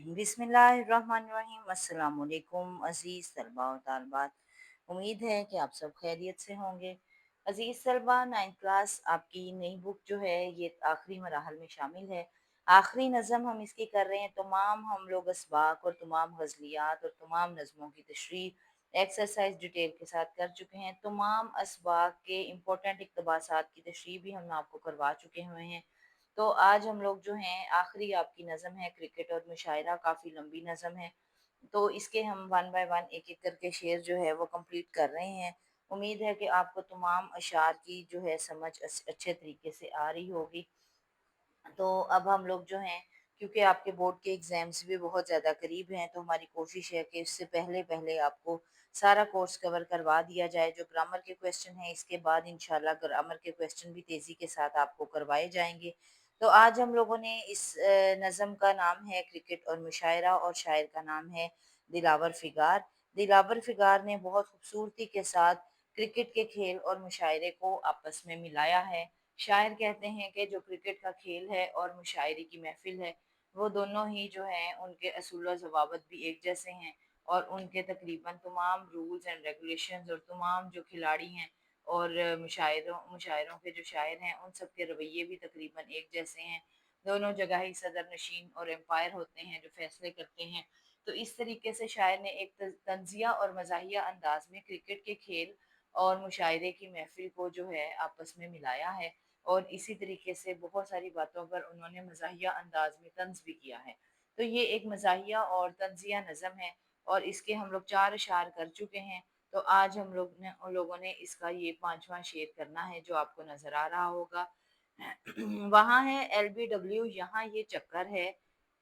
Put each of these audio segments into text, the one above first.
बिस्मिल्लाहिर्रहमानिर्रहीम अस्सलाम वालेकुम अज़ीज़ तलबा और तालबात। उम्मीद है कि आप सब खैरियत से होंगे। अज़ीज़ तलबा, 9th क्लास आपकी नई बुक जो है ये आखिरी मराहल में शामिल है। आखिरी नज़म हम इसकी कर रहे हैं। तमाम हम लोग असबाक और तमाम गज़लियात और तमाम नज़मों की तशरीह एक्सरसाइज डिटेल के साथ कर चुके हैं। तमाम असबाक के इम्पोर्टेंट इक़्तिबासात की तशरीह भी हम आपको करवा चुके हुए हैं। तो आज हम लोग जो हैं आखिरी आपकी नज़म है क्रिकेट और मुशायरा, काफ़ी लंबी नज़म है। तो इसके हम वन बाय वन एक-एक करके शेर जो है वो कंप्लीट कर रहे हैं। उम्मीद है कि आपको तमाम अशआर की जो है समझ अच्छे तरीके से आ रही होगी। तो अब हम लोग जो हैं, क्योंकि आपके बोर्ड के एग्ज़ाम्स भी बहुत ज़्यादा करीब हैं, तो हमारी कोशिश है कि इससे पहले-पहले आपको सारा कोर्स कवर करवा दिया जाए। जो ग्रामर के क्वेश्चन हैं, इसके बाद इंशाल्लाह ग्रामर के क्वेश्चन भी तेज़ी के साथ आपको करवाए जाएँगे। तो आज हम लोगों ने इस नज़म का नाम है क्रिकेट और मुशायरा और शायर का नाम है दिलावर फिगार। दिलावर फिगार ने बहुत खूबसूरती के साथ क्रिकेट के खेल और मुशायरे को आपस में मिलाया है। शायर कहते हैं कि जो क्रिकेट का खेल है और मुशायरे की महफिल है, वो दोनों ही जो हैं उनके असूल व ज़वाबित भी एक जैसे हैं और उनके तकरीबन तमाम रूल्स एंड रेगुलेशंस और तमाम जो खिलाड़ी हैं और मुशायरों के जो शायर हैं उन सब के रवैये भी तकरीबन एक जैसे हैं। दोनों जगह ही सदर नशीन और एम्पायर होते हैं जो फैसले करते हैं। तो इस तरीके से शायर ने एक तंज़िया और मज़ाहिया अंदाज में क्रिकेट के खेल और मुशायरे की महफिल को जो है आपस में मिलाया है और इसी तरीके से बहुत सारी बातों पर उन्होंने मज़ाहिया अंदाज में तंज़ भी किया है। तो ये एक मज़ाहिया और तंज़िया नज़म है और इसके हम लोग 4 अशार कर चुके हैं। तो आज हम लोगों ने इसका ये 5वां शेर करना है जो आपको नज़र आ रहा होगा। वहाँ है एलबीडब्ल्यू, यहाँ ये चक्कर है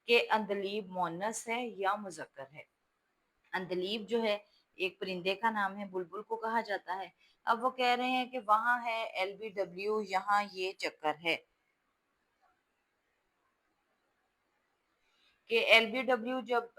कि अंदलीब मोनस है या मुज़क्कर है। अंदलीब जो है एक परिंदे का नाम है, बुलबुल को कहा जाता है। अब वो कह रहे हैं कि वहाँ है एलबीडब्ल्यू, यहाँ ये चक्कर है कि एलबीडब्ल्यू जब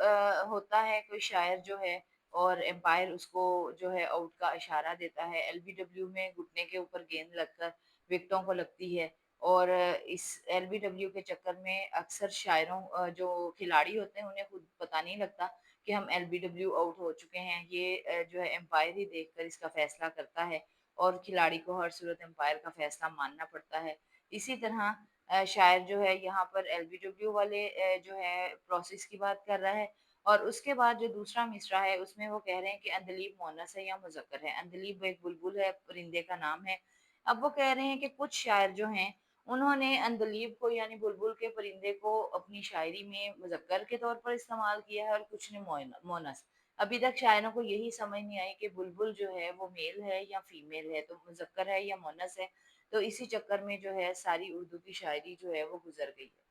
होता है कोई शायर जो है और एम्पायर उसको जो है आउट का इशारा देता है, एलबीडब्ल्यू में घुटने के ऊपर गेंद लगकर विकेटों को लगती है और इस एलबीडब्ल्यू के चक्कर में अक्सर शायरों जो खिलाड़ी होते हैं उन्हें खुद पता नहीं लगता कि हम एलबीडब्ल्यू आउट हो चुके हैं। ये जो है एम्पायर ही देखकर इसका फैसला करता है और खिलाड़ी को हर सूरत एम्पायर का फैसला मानना पड़ता है। इसी तरह शायर जो है यहाँ पर एलबीडब्ल्यू वाले जो है प्रोसेस की बात कर रहा है और उसके बाद जो दूसरा मिसरा है उसमें वो कह रहे हैं कि अंदलीब मोनस है या मुज़क्कर है। अंदलीब एक बुलबुल है, परिंदे का नाम है। अब वो कह रहे हैं कि कुछ शायर जो हैं उन्होंने अंदलीब को यानी बुलबुल के परिंदे को अपनी शायरी में मुज़क्कर के तौर पर इस्तेमाल किया है और कुछ ने मोनस। अभी तक शायरों को यही समझ नहीं आई कि बुलबुल जो है वो मेल है या फीमेल है, तो मुज़क्कर है या मोनस है। तो इसी चक्कर में जो है सारी उर्दू की शायरी जो है वो गुजर गई है।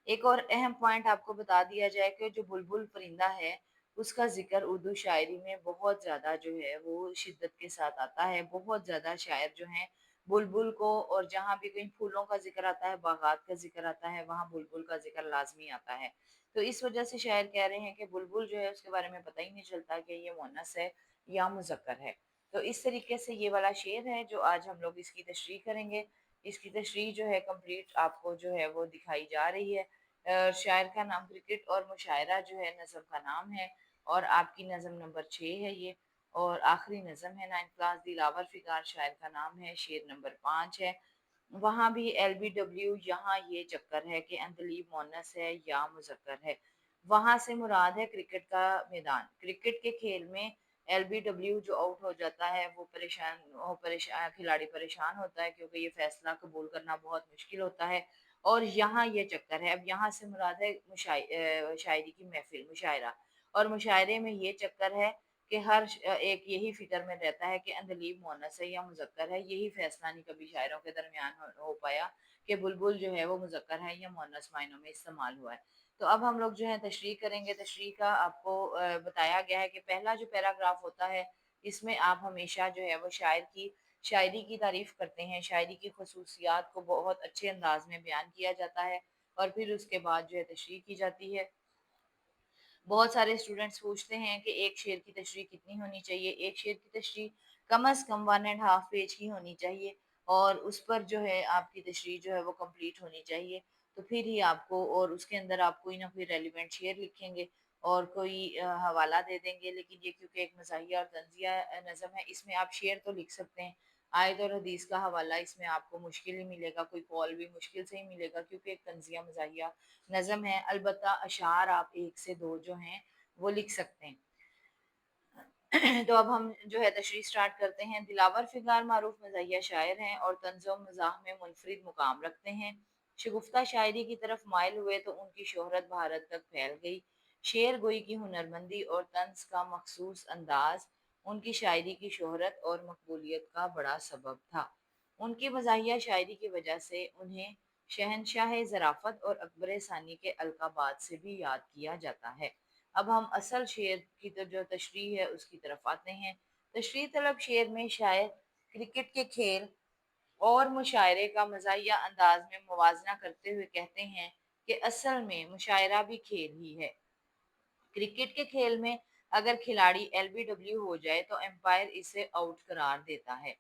एक और अहम पॉइंट आपको बता दिया जाए कि जो बुलबुल परिंदा है, उसका ज़िक्र उर्दू शायरी में बहुत ज़्यादा जो है वो शिद्दत के साथ आता है। बहुत ज़्यादा शायर जो हैं बुलबुल को, और जहाँ भी कहीं फूलों का ज़िक्र आता है, बागात का ज़िक्र आता है, वहाँ बुलबुल का ज़िक्र लाज़मी आता है। तो इस वजह से शायर कह रहे हैं कि बुलबुल जो है उसके बारे में पता ही नहीं चलता कि ये मुअन्नस है या मुज़क्कर है। तो इस तरीके से ये वाला शेर है जो आज हम लोग इसकी तशरीह करेंगे। इसकी तशरीह जो है कंप्लीट आपको जो है वो दिखाई जा रही है। शायर का नाम क्रिकेट और मुशायरा जो है नज़म का नाम है और आपकी नज़म नंबर 6 है ये और आखिरी नज़म है 9th क्लास। दिलावर फिगार शायर का नाम है, शेर नंबर 5 है। वहाँ भी एलबीडब्ल्यू, यहाँ ये चक्कर है कि अंदलीब मोनस है या मुज़क्कर है। वहाँ से मुराद है क्रिकेट का मैदान। क्रिकेट के खेल में एलबीडब्ल्यू जो आउट हो जाता है वो परेशान खिलाड़ी परेशान होता है क्योंकि ये फैसला कबूल करना बहुत मुश्किल होता है और यहाँ ये चक्कर है। अब यहाँ से मुराद है शायरी की महफिल, मुशायरा, और मुशायरे में ये चक्कर है कि एक यही फ़िक्र में रहता है कि अंदलीब मुअन्नस है या मुज़क्कर है। यही फ़ैसला नहीं कभी शायरों के दरमियान हो पाया कि बुलबुल जो है वो मुज़क्कर है या मुअन्नस मायनों में इस्तेमाल हुआ है। तो अब हम लोग जो है तशरीह करेंगे। तशरीह का आपको बताया गया है कि पहला जो पैराग्राफ होता है, इसमें आप हमेशा जो है वो शायर की शायरी की तारीफ़ करते हैं, शायरी की ख़ुसूसियात को बहुत अच्छे अंदाज़ में बयान किया जाता है और फिर उसके बाद जो है तशरीह की जाती है। बहुत सारे स्टूडेंट्स पूछते हैं कि एक शेर की तशरीह कितनी होनी चाहिए। एक शेर की तशरीह कम अज़ कम 1 एंड हाफ पेज की होनी चाहिए और उस पर जो है आपकी तशरीह जो है वो कंप्लीट होनी चाहिए। تو پھر ہی آپ کو، اور اس کے اندر آپ کوئی نہ کوئی ریلیونٹ شعر لکھیں گے اور کوئی حوالہ دے دیں گے، لیکن یہ کیونکہ ایک مزاحیہ اور طنزیہ نظم ہے، اس میں آپ شعر تو لکھ سکتے ہیں، آیت اور حدیث کا حوالہ اس میں آپ کو مشکل ہی ملے گا، کوئی قول بھی مشکل سے ہی ملے گا، کیونکہ ایک طنزیہ مزاحیہ نظم ہے۔ البتہ اشعار آپ ایک سے دو جو ہیں وہ لکھ سکتے ہیں۔ تو اب ہم جو ہے تشریح سٹارٹ کرتے ہیں۔ دلاور فگار معروف مزاحیہ شاعر ہیں اور طنز و مزاح میں منفرد مقام رکھتے ہیں۔ شگفتہ شاعری کی طرف مائل ہوئے تو ان کی شہرت بھارت تک پھیل گئی۔ شعر گوئی کی ہنرمندی اور طنز کا مخصوص انداز ان کی شاعری کی شہرت اور مقبولیت کا بڑا سبب تھا۔ ان کی مزاحیہ شاعری کی وجہ سے انہیں شہنشاہ ظرافت اور اکبر ثانی کے القابات سے بھی یاد کیا جاتا ہے۔ اب ہم اصل شعر کی جو تشریح ہے اس کی طرف آتے ہیں۔ تشریح طلب شعر میں شاعر کرکٹ کے کھیل اور مشاعرے کا مزاحیہ انداز میں موازنہ کرتے ہوئے کہتے ہیں کہ اصل میں مشاعرہ بھی کھیل ہی ہے۔ کرکٹ کے کھیل میں اگر کھلاڑی ایل بی ڈبلیو ہو جائے تو امپائر اسے آؤٹ قرار دیتا ہے۔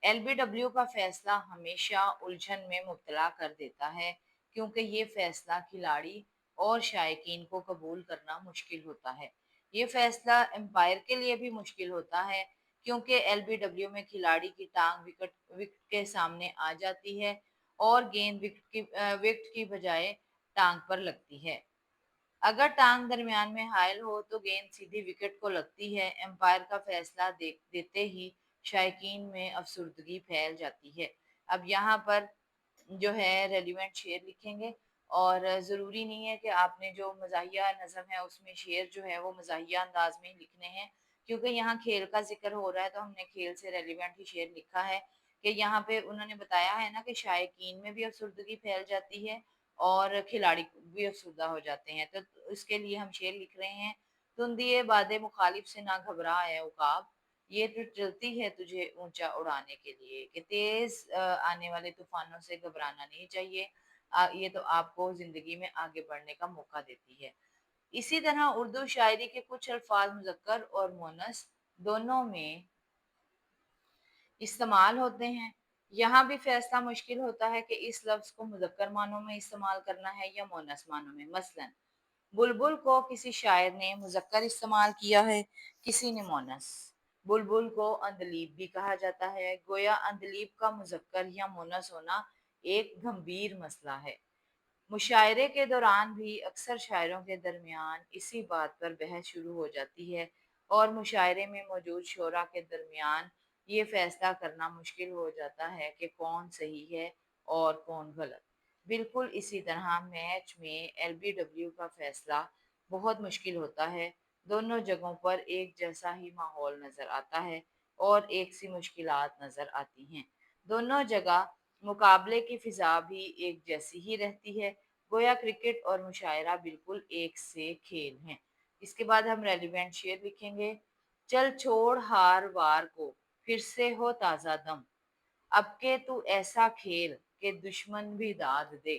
ایل بی ڈبلیو کا فیصلہ ہمیشہ الجھن میں مبتلا کر دیتا ہے، کیونکہ یہ فیصلہ کھلاڑی اور شائقین کو قبول کرنا مشکل ہوتا ہے۔ یہ فیصلہ امپائر کے لیے بھی مشکل ہوتا ہے، کیونکہ ایل بی ڈبلیو میں کھلاڑی کی ٹانگ وکٹ کے سامنے آ جاتی ہے اور گیند وکٹ کی بجائے ٹانگ پر لگتی ہے۔ اگر ٹانگ درمیان میں حائل ہو تو گیند سیدھی وکٹ کو لگتی ہے۔ امپائر کا فیصلہ دیتے ہی شائقین میں افسردگی پھیل جاتی ہے۔ اب یہاں پر جو ہے ریلیونٹ شعر لکھیں گے، اور ضروری نہیں ہے کہ آپ نے جو مزاحیہ نظم ہے اس میں شعر جو ہے وہ مزاحیہ انداز میں ہی لکھنے ہیں، کیونکہ یہاں کھیل کا ذکر ہو رہا ہے تو ہم نے کھیل سے ریلیونٹ ہی شعر لکھا ہے، کہ یہاں پہ انہوں نے بتایا ہے نا کہ شائقین میں بھی افسردگی پھیل جاتی ہے اور کھلاڑی بھی افسردہ ہو جاتے ہیں، تو اس کے لیے ہم شعر لکھ رہے ہیں۔ تندیے باد مخالف سے نہ گھبرا ہے عقاب، یہ تو چلتی ہے تجھے اونچا اڑانے کے لیے، کہ تیز آنے والے طوفانوں سے گھبرانا نہیں چاہیے، یہ تو آپ کو زندگی میں آگے بڑھنے کا موقع دیتی ہے۔ اسی طرح اردو شاعری کے کچھ الفاظ مذکر اور مونس دونوں میں استعمال ہوتے ہیں۔ یہاں بھی فیصلہ مشکل ہوتا ہے کہ اس لفظ کو مذکر معنوں میں استعمال کرنا ہے یا مونس معنوں میں۔ مثلا بلبل کو کسی شاعر نے مذکر استعمال کیا ہے، کسی نے مونس۔ بلبل کو اندلیب بھی کہا جاتا ہے، گویا اندلیب کا مذکر یا مونس ہونا ایک گھمبیر مسئلہ ہے۔ مشاعرے کے دوران بھی اکثر شاعروں کے درمیان اسی بات پر بحث شروع ہو جاتی ہے اور مشاعرے میں موجود شعراء کے درمیان یہ فیصلہ کرنا مشکل ہو جاتا ہے کہ کون صحیح ہے اور کون غلط۔ بالکل اسی طرح میچ میں ایل بی ڈبلیو کا فیصلہ بہت مشکل ہوتا ہے۔ دونوں جگہوں پر ایک جیسا ہی ماحول نظر آتا ہے اور ایک سی مشکلات نظر آتی ہیں۔ دونوں جگہ مقابلے کی فضا بھی ایک جیسی ہی رہتی ہے، گویا کرکٹ اور مشاعرہ بالکل ایک سے کھیل ہیں۔ اس کے بعد ہم ریلیونٹ شعر لکھیں گے۔ چل چھوڑ ہار وار کو، پھر سے ہو تازہ دم، اب کہ تو ایسا کھیل کہ دشمن بھی داد دے۔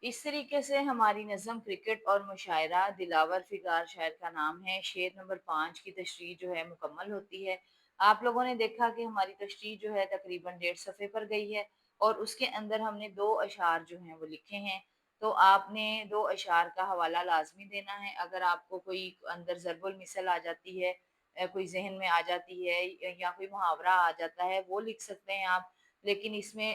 اس طریقے سے ہماری نظم کرکٹ اور مشاعرہ دلاور فگار شاعر کا نام ہے، شعر نمبر 5 کی تشریح جو ہے مکمل ہوتی ہے۔ آپ لوگوں نے دیکھا کہ ہماری تشریح جو ہے تقریباً 1.5 صفحے پر گئی ہے، اور اس کے اندر ہم نے 2 اشعار جو ہیں وہ لکھے ہیں، تو آپ نے 2 اشعار کا حوالہ لازمی دینا ہے۔ اگر آپ کو کوئی اندر ضرب المثل آ جاتی ہے، کوئی ذہن میں آ جاتی ہے، یا کوئی محاورہ آ جاتا ہے، وہ لکھ سکتے ہیں آپ، لیکن اس میں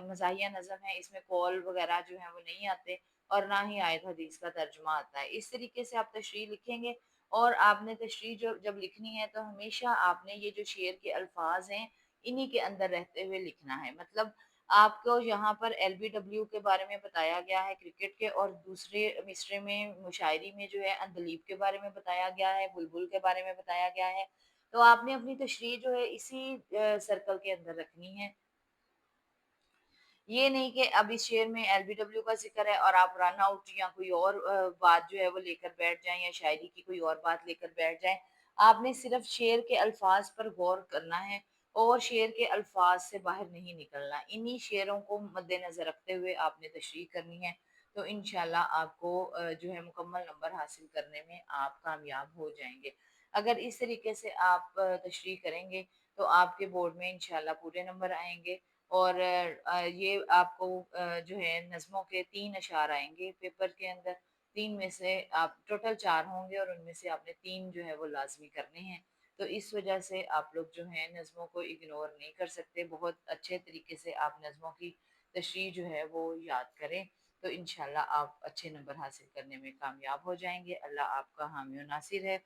مزاحیہ نظم ہے، اس میں قول وغیرہ جو ہیں وہ نہیں آتے، اور نہ ہی آیت حدیث کا ترجمہ آتا ہے۔ اس طریقے سے آپ تشریح لکھیں گے، اور آپ نے تشریح جب لکھنی ہے تو ہمیشہ آپ نے یہ جو شعر کے الفاظ ہیں انہی کے اندر رہتے ہوئے لکھنا ہے۔ مطلب آپ کو یہاں پر ایل بی ڈبلیو کے بارے میں بتایا گیا ہے کرکٹ کے، اور دوسرے مصرے میں مشاعری میں جو ہے اندلیب کے بارے میں بتایا گیا ہے، بلبل کے بارے میں بتایا گیا ہے، تو آپ نے اپنی تشریح جو ہے اسی سرکل کے اندر رکھنی ہے۔ یہ نہیں کہ اب اس شعر میں ایل بی ڈبلیو کا ذکر ہے اور آپ رن آؤٹ یا کوئی اور بات جو ہے وہ لے کر بیٹھ جائیں، یا شاعری کی کوئی اور بات لے کر بیٹھ جائیں۔ آپ نے صرف شعر کے الفاظ پر غور کرنا ہے اور شعر کے الفاظ سے باہر نہیں نکلنا۔ انہی شعروں کو مد نظر رکھتے ہوئے آپ نے تشریح کرنی ہے، تو انشاءاللہ آپ کو جو ہے مکمل نمبر حاصل کرنے میں آپ کامیاب ہو جائیں گے۔ اگر اس طریقے سے آپ تشریح کریں گے تو آپ کے بورڈ میں انشاءاللہ پورے نمبر آئیں گے۔ اور یہ آپ کو جو ہے نظموں کے 3 اشعار آئیں گے پیپر کے اندر، 3 میں سے آپ ٹوٹل 4 ہوں گے اور ان میں سے آپ نے 3 جو ہے وہ لازمی کرنے ہیں۔ تو اس وجہ سے آپ لوگ جو ہیں نظموں کو اگنور نہیں کر سکتے، بہت اچھے طریقے سے آپ نظموں کی تشریح جو ہے وہ یاد کریں، تو انشاءاللہ آپ اچھے نمبر حاصل کرنے میں کامیاب ہو جائیں گے۔ اللہ آپ کا حامی و ناصر ہے۔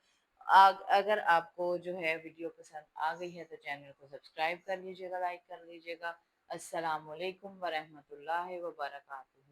اگر آپ کو جو ہے ویڈیو پسند آ گئی ہے تو چینل کو سبسکرائب کر لیجیے گا، لائک کر لیجیے گا۔ السلام علیکم ورحمۃ اللہ وبرکاتہ۔